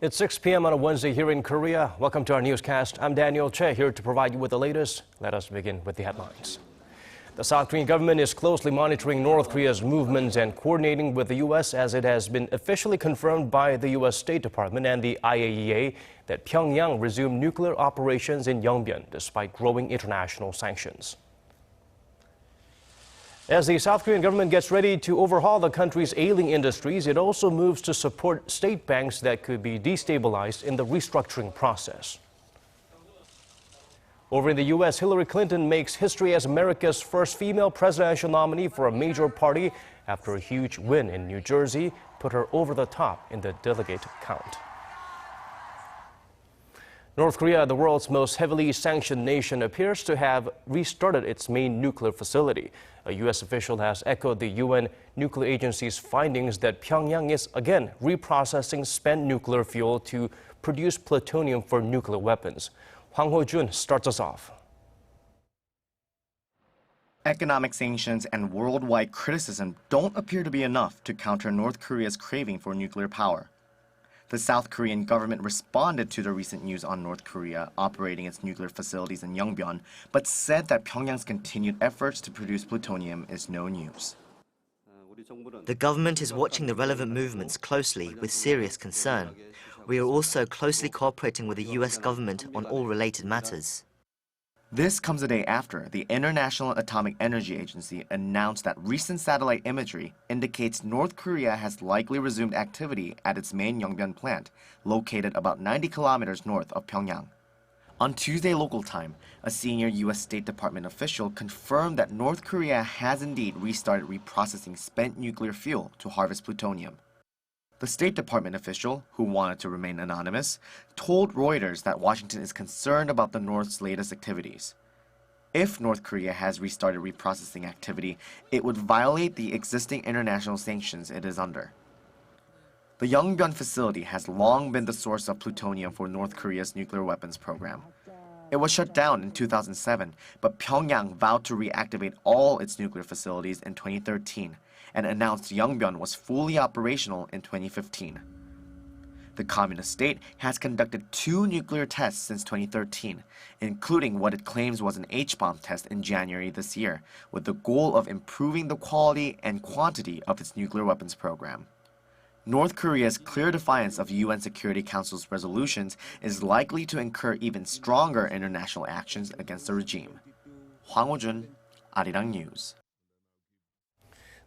It's 6 p.m. on a Wednesday here in Korea. Welcome to our newscast. I'm Daniel Che, here to provide you with the latest. Let us begin with the headlines. The South Korean government is closely monitoring North Korea's movements and coordinating with the U.S. as it has been officially confirmed by the U.S. State Department and the IAEA that Pyongyang resumed nuclear operations in Yongbyon despite growing international sanctions. As the South Korean government gets ready to overhaul the country's ailing industries, it also moves to support state banks that could be destabilized in the restructuring process. Over in the U.S., Hillary Clinton makes history as America's first female presidential nominee for a major party after a huge win in New Jersey put her over the top in the delegate count. North Korea, the world's most heavily sanctioned nation, appears to have restarted its main nuclear facility. A U.S. official has echoed the UN nuclear agency's findings that Pyongyang is again reprocessing spent nuclear fuel to produce plutonium for nuclear weapons. Hwang Ho-jun starts us off. Economic sanctions and worldwide criticism don't appear to be enough to counter North Korea's craving for nuclear power. The South Korean government responded to the recent news on North Korea operating its nuclear facilities in Yongbyon, but said that Pyongyang's continued efforts to produce plutonium is no news. The government is watching the relevant movements closely with serious concern. We are also closely cooperating with the U.S. government on all related matters. This comes a day after the International Atomic Energy Agency announced that recent satellite imagery indicates North Korea has likely resumed activity at its main Yongbyon plant, located about 90 kilometers north of Pyongyang. On Tuesday local time, a senior U.S. State Department official confirmed that North Korea has indeed restarted reprocessing spent nuclear fuel to harvest plutonium. The State Department official, who wanted to remain anonymous, told Reuters that Washington is concerned about the North's latest activities. If North Korea has restarted reprocessing activity, it would violate the existing international sanctions it is under. The Yongbyon facility has long been the source of plutonium for North Korea's nuclear weapons program. It was shut down in 2007, but Pyongyang vowed to reactivate all its nuclear facilities in 2013 and announced Yongbyon was fully operational in 2015. The communist state has conducted 2 nuclear tests since 2013, including what it claims was an H-bomb test in January this year, with the goal of improving the quality and quantity of its nuclear weapons program. North Korea's clear defiance of UN Security Council's resolutions is likely to incur even stronger international actions against the regime. Hwang Ho-jun, Arirang News.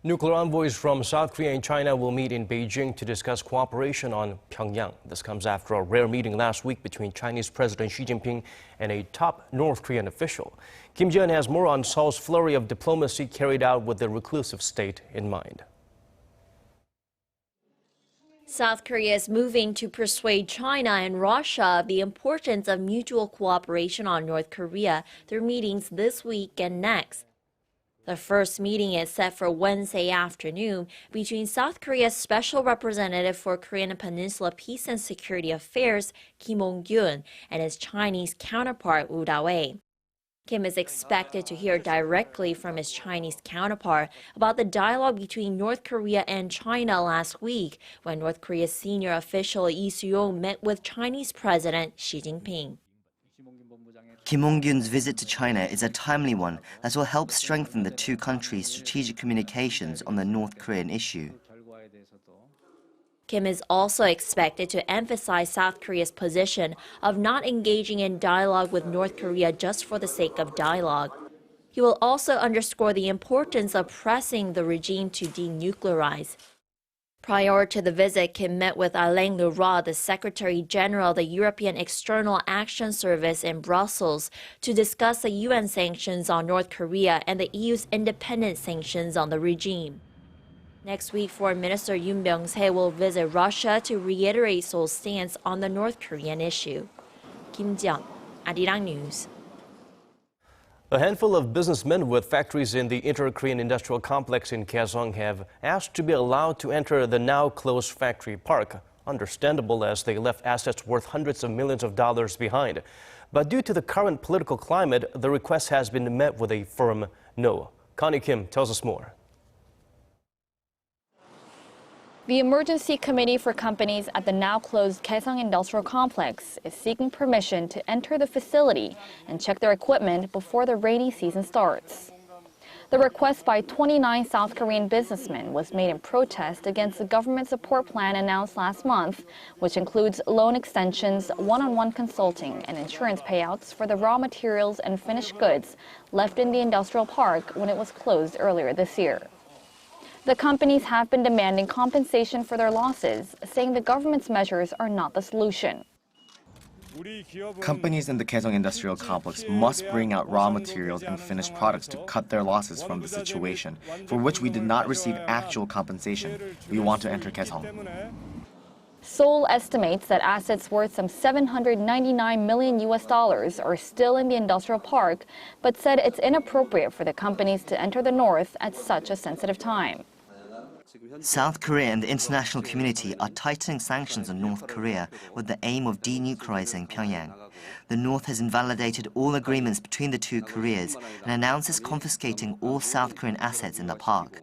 Nuclear envoys from South Korea and China will meet in Beijing to discuss cooperation on Pyongyang. This comes after a rare meeting last week between Chinese President Xi Jinping and a top North Korean official. Kim Ji-yeon has more on Seoul's flurry of diplomacy carried out with the reclusive state in mind. South Korea is moving to persuade China and Russia of the importance of mutual cooperation on North Korea through meetings this week and next. The first meeting is set for Wednesday afternoon between South Korea's Special Representative for Korean Peninsula Peace and Security Affairs, Kim Kyung, and his Chinese counterpart, Woo Da-wei. Kim is expected to hear directly from his Chinese counterpart about the dialogue between North Korea and China last week when North Korea's senior official Lee Soo-yong met with Chinese President Xi Jinping. Kim Kyung's visit to China is a timely one that will help strengthen the two countries' strategic communications on the North Korean issue. Kim is also expected to emphasize South Korea's position of not engaging in dialogue with North Korea just for the sake of dialogue. He will also underscore the importance of pressing the regime to denuclearize. Prior to the visit, Kim met with Alain Leroy, the Secretary General of the European External Action Service in Brussels, to discuss the UN sanctions on North Korea and the EU's independent sanctions on the regime. Next week, Foreign Minister Yoon Byung-se will visit Russia to reiterate Seoul's stance on the North Korean issue. Kim Ji-yeon, Arirang News. A handful of businessmen with factories in the Inter-Korean Industrial Complex in Kaesong have asked to be allowed to enter the now-closed factory park. Understandable, as they left assets worth hundreds of millions of dollars behind. But due to the current political climate, the request has been met with a firm no. Connie Kim tells us more. The Emergency Committee for Companies at the now-closed Kaesong Industrial Complex is seeking permission to enter the facility and check their equipment before the rainy season starts. The request by 29 South Korean businessmen was made in protest against the government support plan announced last month, which includes loan extensions, one-on-one consulting, and insurance payouts for the raw materials and finished goods left in the industrial park when it was closed earlier this year. The companies have been demanding compensation for their losses, saying the government's measures are not the solution. Companies in the Kaesong Industrial Complex must bring out raw materials and finished products to cut their losses from the situation, for which we did not receive actual compensation. We want to enter Kaesong. Seoul estimates that assets worth some $799 million are still in the industrial park, but said it's inappropriate for the companies to enter the north at such a sensitive time. South Korea and the international community are tightening sanctions on North Korea with the aim of denuclearizing Pyongyang. The North has invalidated all agreements between the two Koreas and announces confiscating all South Korean assets in the park.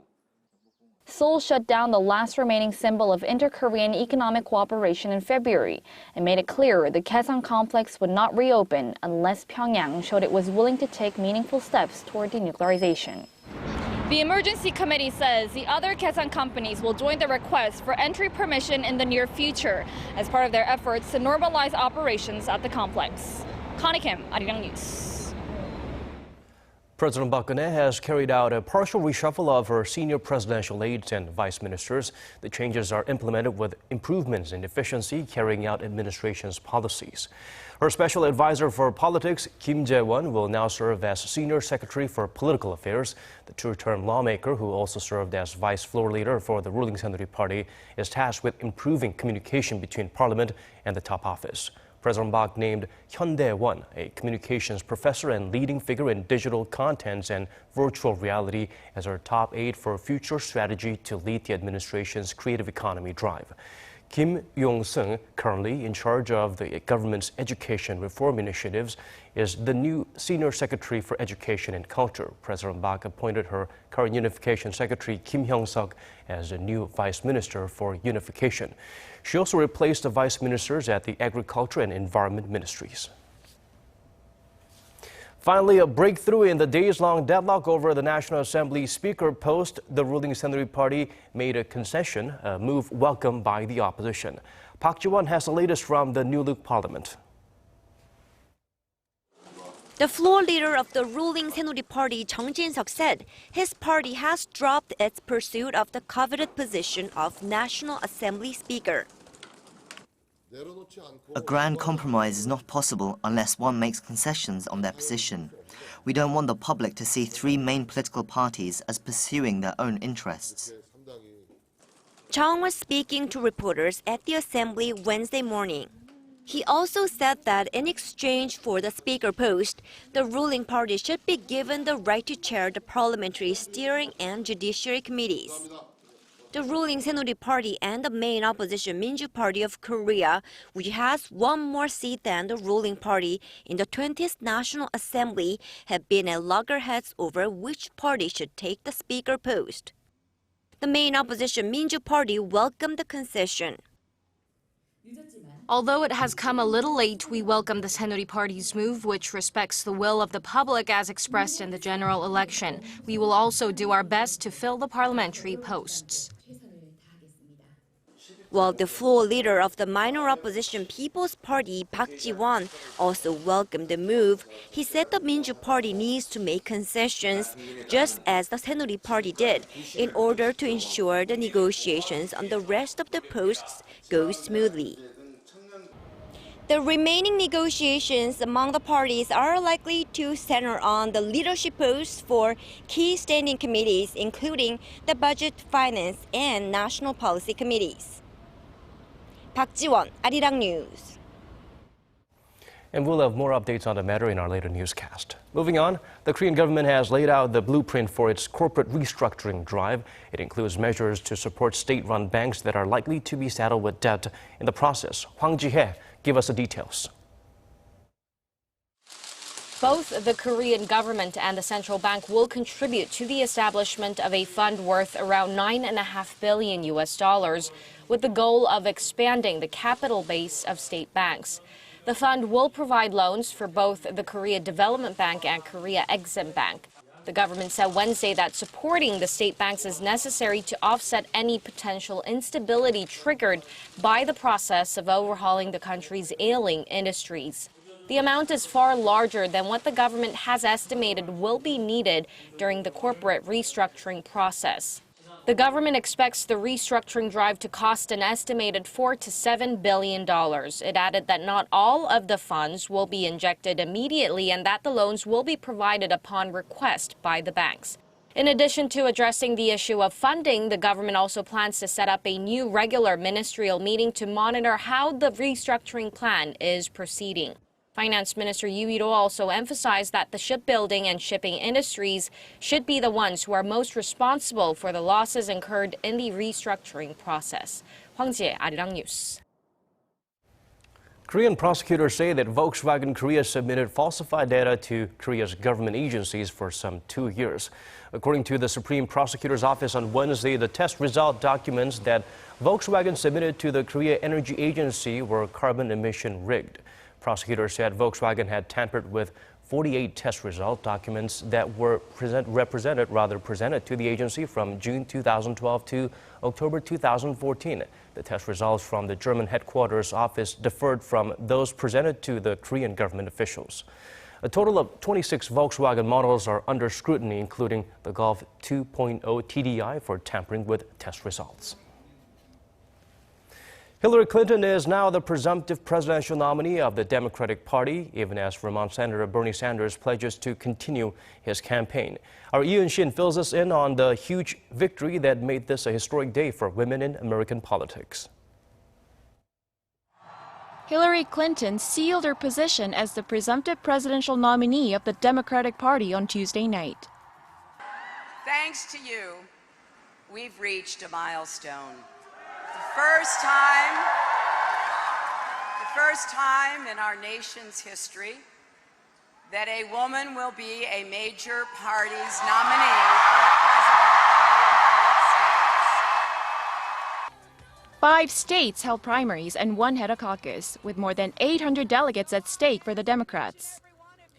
Seoul shut down the last remaining symbol of inter-Korean economic cooperation in February and made it clear the Kaesong complex would not reopen unless Pyongyang showed it was willing to take meaningful steps toward denuclearization. The Emergency Committee says the other Kaesong companies will join the request for entry permission in the near future as part of their efforts to normalize operations at the complex. Connie Kim, Arirang News. President Park Geunhye has carried out a partial reshuffle of her senior presidential aides and vice ministers. The changes are implemented with improvements in efficiency, carrying out administration's policies. Her special advisor for politics, Kim Jae-won, will now serve as senior secretary for political affairs. The two-term lawmaker, who also served as vice floor leader for the ruling Saenuri Party, is tasked with improving communication between parliament and the top office. President Park named Hyun Dae-won, a communications professor and leading figure in digital contents and virtual reality, as her top aide for future strategy to lead the administration's creative economy drive. Kim Yong-seung, currently in charge of the government's education reform initiatives, is the new Senior Secretary for Education and Culture. President Park appointed her current Unification Secretary Kim Hyung-suk as the new Vice Minister for Unification. She also replaced the Vice Ministers at the Agriculture and Environment Ministries. Finally, a breakthrough in the days-long deadlock over the National Assembly Speaker post. The ruling Saenuri Party made a concession, a move welcomed by the opposition. Park Ji-won has the latest from the New Look Parliament. The floor leader of the ruling Saenuri Party, Chung Jin-seok, said his party has dropped its pursuit of the coveted position of National Assembly Speaker. A grand compromise is not possible unless one makes concessions on their position. We don't want the public to see three main political parties as pursuing their own interests. Chung was speaking to reporters at the Assembly Wednesday morning. He also said that in exchange for the speaker post, the ruling party should be given the right to chair the parliamentary steering and judiciary committees. The ruling Saenuri Party and the main opposition Minju Party of Korea, which has one more seat than the ruling party in the 20th National Assembly, have been at loggerheads over which party should take the speaker post. The main opposition Minju Party welcomed the concession. Although it has come a little late, we welcome the Saenuri Party's move, which respects the will of the public as expressed in the general election. We will also do our best to fill the parliamentary posts. While the floor leader of the minor opposition People's Party, Park Ji-won, also welcomed the move, he said the Minju Party needs to make concessions, just as the Saenuri Party did, in order to ensure the negotiations on the rest of the posts go smoothly. The remaining negotiations among the parties are likely to center on the leadership posts for key standing committees, including the Budget, Finance, and National Policy Committees. Park Ji-won, Arirang News. And we'll have more updates on the matter in our later newscast. Moving on, the Korean government has laid out the blueprint for its corporate restructuring drive. It includes measures to support state-run banks that are likely to be saddled with debt in the process. Hwang Ji-hye, give us the details. Both the Korean government and the central bank will contribute to the establishment of a fund worth around $9.5 billion with the goal of expanding the capital base of state banks. The fund will provide loans for both the Korea Development Bank and Korea Exim Bank. The government said Wednesday that supporting the state banks is necessary to offset any potential instability triggered by the process of overhauling the country's ailing industries. The amount is far larger than what the government has estimated will be needed during the corporate restructuring process. The government expects the restructuring drive to cost an estimated $4 to $7 billion. It added that not all of the funds will be injected immediately and that the loans will be provided upon request by the banks. In addition to addressing the issue of funding, the government also plans to set up a new regular ministerial meeting to monitor how the restructuring plan is proceeding. Finance Minister Yoo Il-ho also emphasized that the shipbuilding and shipping industries should be the ones who are most responsible for the losses incurred in the restructuring process. Hwang Jie, Arirang News. Korean prosecutors say that Volkswagen Korea submitted falsified data to Korea's government agencies for some 2 years. According to the Supreme Prosecutor's Office on Wednesday, the test result documents that Volkswagen submitted to the Korea Energy Agency were carbon emission rigged. Prosecutors said Volkswagen had tampered with 48 test result documents that were presented to the agency from June 2012 to October 2014. The test results from the German headquarters office differed from those presented to the Korean government officials. A total of 26 Volkswagen models are under scrutiny, including the Golf 2.0 TDI for tampering with test results. Hillary Clinton is now the presumptive presidential nominee of the Democratic Party, even as Vermont Senator Bernie Sanders pledges to continue his campaign. Our Yoon Shin fills us in on the huge victory that made this a historic day for women in American politics. Hillary Clinton sealed her position as the presumptive presidential nominee of the Democratic Party on Tuesday night. Thanks to you, we've reached a milestone. The first time in our nation's history that a woman will be a major party's nominee for president of the United States. 5 states held primaries and 1 had a caucus, with more than 800 delegates at stake for the Democrats.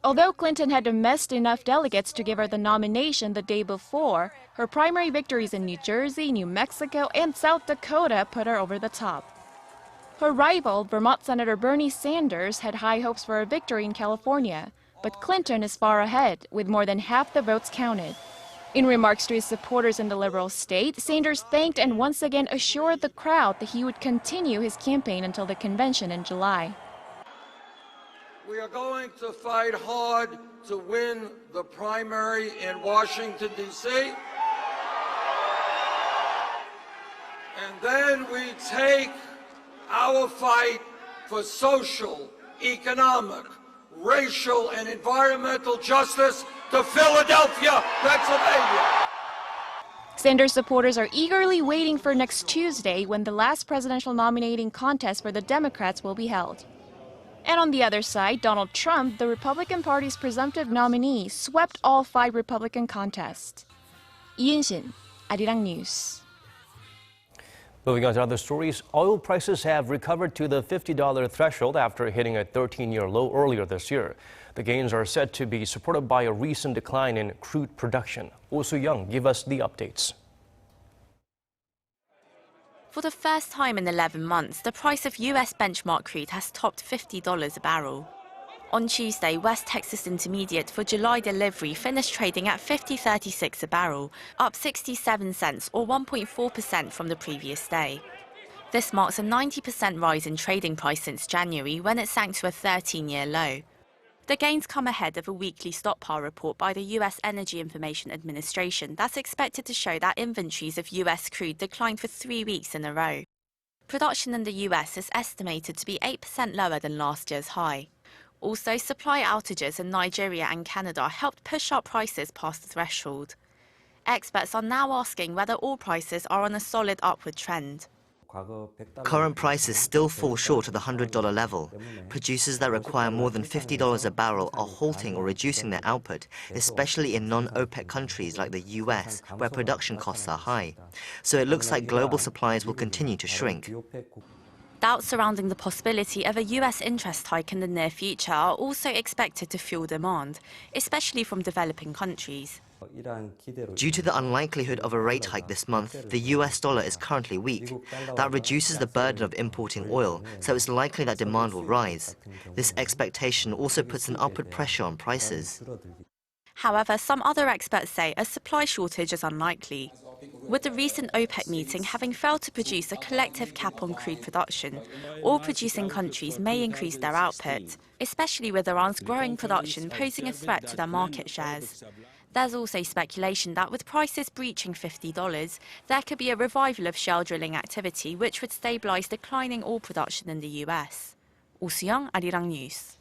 Although Clinton had amassed enough delegates to give her the nomination the day before, her primary victories in New Jersey, New Mexico, and South Dakota put her over the top. Her rival, Vermont Senator Bernie Sanders, had high hopes for a victory in California, but Clinton is far ahead, with more than half the votes counted. In remarks to his supporters in the liberal state, Sanders thanked and once again assured the crowd that he would continue his campaign until the convention in July. We are going to fight hard to win the primary in Washington, D.C. And then we take our fight for social, economic, racial, and environmental justice to Philadelphia, Pennsylvania. Sanders supporters are eagerly waiting for next Tuesday when the last presidential nominating contest for the Democrats will be held. And on the other side, Donald Trump, the Republican Party's presumptive nominee, swept all 5 Republican contests. Yoon Shin, Arirang News. Moving on to other stories, oil prices have recovered to the $50 threshold after hitting a 13-year low earlier this year. The gains are said to be supported by a recent decline in crude production. Oh Soo-young give us the updates. For the first time in 11 months, the price of U.S. benchmark crude has topped $50 a barrel. On Tuesday, West Texas Intermediate for July delivery finished trading at $50.36 a barrel, up 67 cents or 1.4% from the previous day. This marks a 90% rise in trading price since January, when it sank to a 13-year low. The gains come ahead of a weekly stockpile report by the U.S. Energy Information Administration that's expected to show that inventories of U.S. crude declined for 3 weeks in a row. Production in the U.S. is estimated to be 8% lower than last year's high. Also, supply outages in Nigeria and Canada helped push up prices past the threshold. Experts are now asking whether oil prices are on a solid upward trend. Current prices still fall short of the $100 level. Producers that require more than $50 a barrel are halting or reducing their output, especially in non-OPEC countries like the US, where production costs are high. So it looks like global supplies will continue to shrink. Doubts surrounding the possibility of a US interest hike in the near future are also expected to fuel demand, especially from developing countries. Due to the unlikelihood of a rate hike this month, the US dollar is currently weak. That reduces the burden of importing oil, so it's likely that demand will rise. This expectation also puts an upward pressure on prices. However, some other experts say a supply shortage is unlikely. With the recent OPEC meeting having failed to produce a collective cap on crude production, all producing countries may increase their output, especially with Iran's growing production posing a threat to their market shares. There's also speculation that with prices breaching $50, there could be a revival of shale drilling activity which would stabilise declining oil production in the US. Oh Soo-young, Arirang News.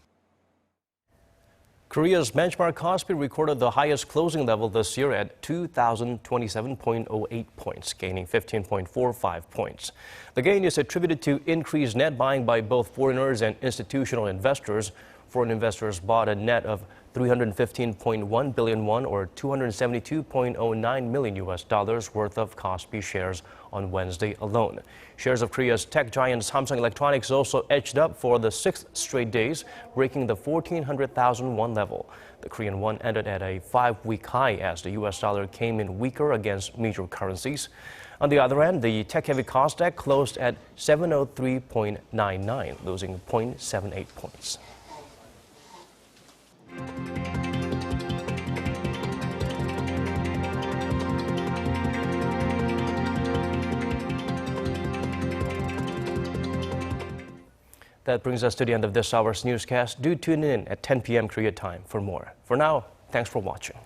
Korea's benchmark Kospi recorded the highest closing level this year at 2,027.08 points, gaining 15.45 points. The gain is attributed to increased net buying by both foreigners and institutional investors. Foreign investors bought a net of 315.1 billion won or $272.09 million worth of Kospi shares on Wednesday alone. Shares of Korea's tech giant Samsung Electronics also edged up for the 6th straight days, breaking the 1,400,000 won level. The Korean won ended at a 5-week high as the US dollar came in weaker against major currencies. On the other hand, the tech-heavy Kosdaq closed at 703.99, losing 0.78 points. That brings us to the end of this hour's newscast. Do tune in at 10 p.m. Korea time for more. For now, thanks for watching.